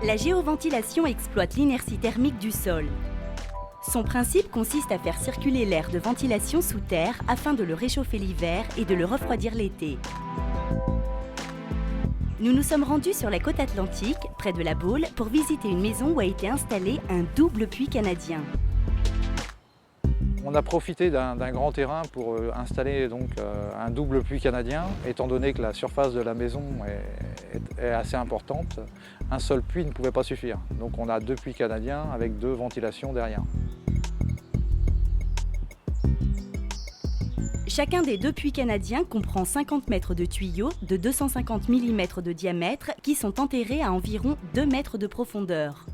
La géoventilation exploite l'inertie thermique du sol. Son principe consiste à faire circuler l'air de ventilation sous terre afin de le réchauffer l'hiver et de le refroidir l'été. Nous nous sommes rendus sur la côte atlantique, près de la Baule, pour visiter une maison où a été installé un double puits canadien. On a profité d'un grand terrain pour installer donc un double puits canadien, étant donné que la surface de la maison est assez importante. Un seul puits ne pouvait pas suffire. Donc on a deux puits canadiens avec deux ventilations derrière. Chacun des deux puits canadiens comprend 50 mètres de tuyaux de 250 mm de diamètre qui sont enterrés à environ 2 mètres de profondeur.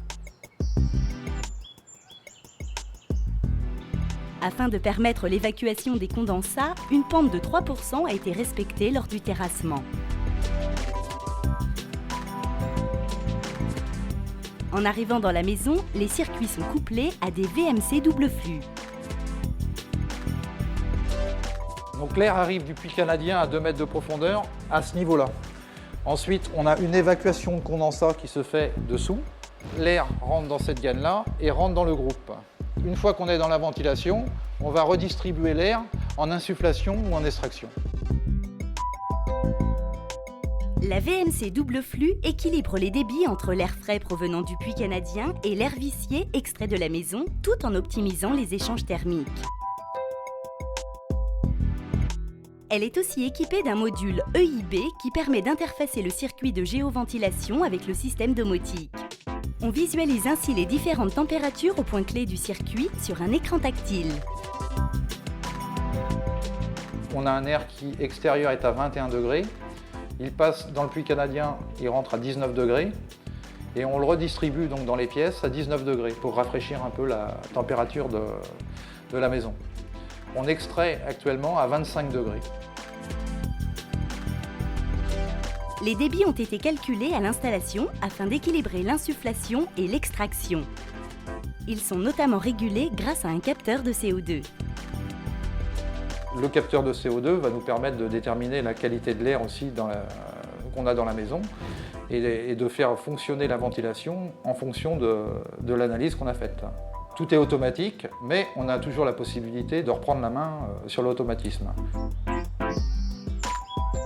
Afin de permettre l'évacuation des condensats, une pente de 3% a été respectée lors du terrassement. En arrivant dans la maison, les circuits sont couplés à des VMC double flux. Donc l'air arrive du puits canadien à 2 mètres de profondeur à ce niveau-là. Ensuite, on a une évacuation de condensat qui se fait dessous. L'air rentre dans cette gaine-là et rentre dans le groupe. Une fois qu'on est dans la ventilation, on va redistribuer l'air en insufflation ou en extraction. La VMC double flux équilibre les débits entre l'air frais provenant du puits canadien et l'air vicié extrait de la maison, tout en optimisant les échanges thermiques. Elle est aussi équipée d'un module EIB qui permet d'interfacer le circuit de géoventilation avec le système domotique. On visualise ainsi les différentes températures au point clé du circuit sur un écran tactile. On a un air qui extérieur est à 21 degrés. Il passe dans le puits canadien, il rentre à 19 degrés. Et on le redistribue donc dans les pièces à 19 degrés pour rafraîchir un peu la température de la maison. On extrait actuellement à 25 degrés. Les débits ont été calculés à l'installation afin d'équilibrer l'insufflation et l'extraction. Ils sont notamment régulés grâce à un capteur de CO2. Le capteur de CO2 va nous permettre de déterminer la qualité de l'air aussi qu'on a dans la maison et de faire fonctionner la ventilation en fonction de l'analyse qu'on a faite. Tout est automatique, mais on a toujours la possibilité de reprendre la main sur l'automatisme.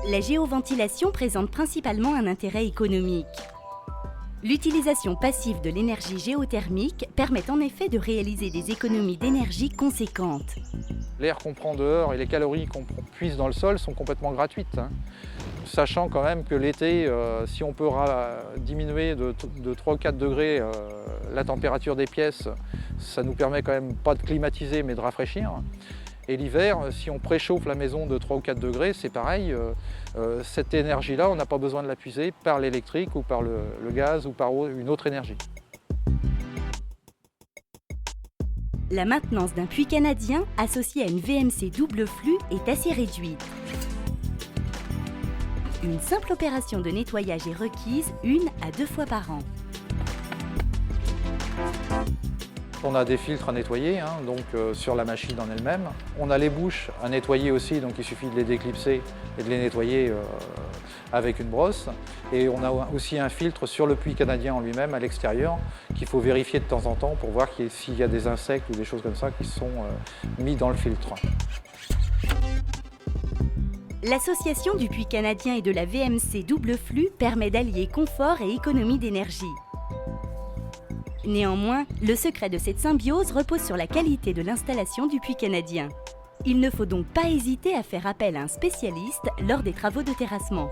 La géoventilation présente principalement un intérêt économique. L'utilisation passive de l'énergie géothermique permet en effet de réaliser des économies d'énergie conséquentes. L'air qu'on prend dehors et les calories qu'on puise dans le sol sont complètement gratuites. Sachant quand même que l'été, si on peut diminuer de 3 ou 4 degrés la température des pièces, ça nous permet quand même pas de climatiser mais de rafraîchir. Et l'hiver, si on préchauffe la maison de 3 ou 4 degrés, c'est pareil. Cette énergie-là, on n'a pas besoin de la puiser par l'électrique ou par le gaz ou par une autre énergie. La maintenance d'un puits canadien associé à une VMC double flux est assez réduite. Une simple opération de nettoyage est requise 1 à 2 fois par an. On a des filtres à nettoyer, sur la machine en elle-même. On a les bouches à nettoyer aussi, donc il suffit de les déclipser et de les nettoyer avec une brosse. Et on a aussi un filtre sur le puits canadien en lui-même, à l'extérieur, qu'il faut vérifier de temps en temps pour voir s'il y a des insectes ou des choses comme ça qui sont mis dans le filtre. L'association du puits canadien et de la VMC double flux permet d'allier confort et économie d'énergie. Néanmoins, le secret de cette symbiose repose sur la qualité de l'installation du puits canadien. Il ne faut donc pas hésiter à faire appel à un spécialiste lors des travaux de terrassement.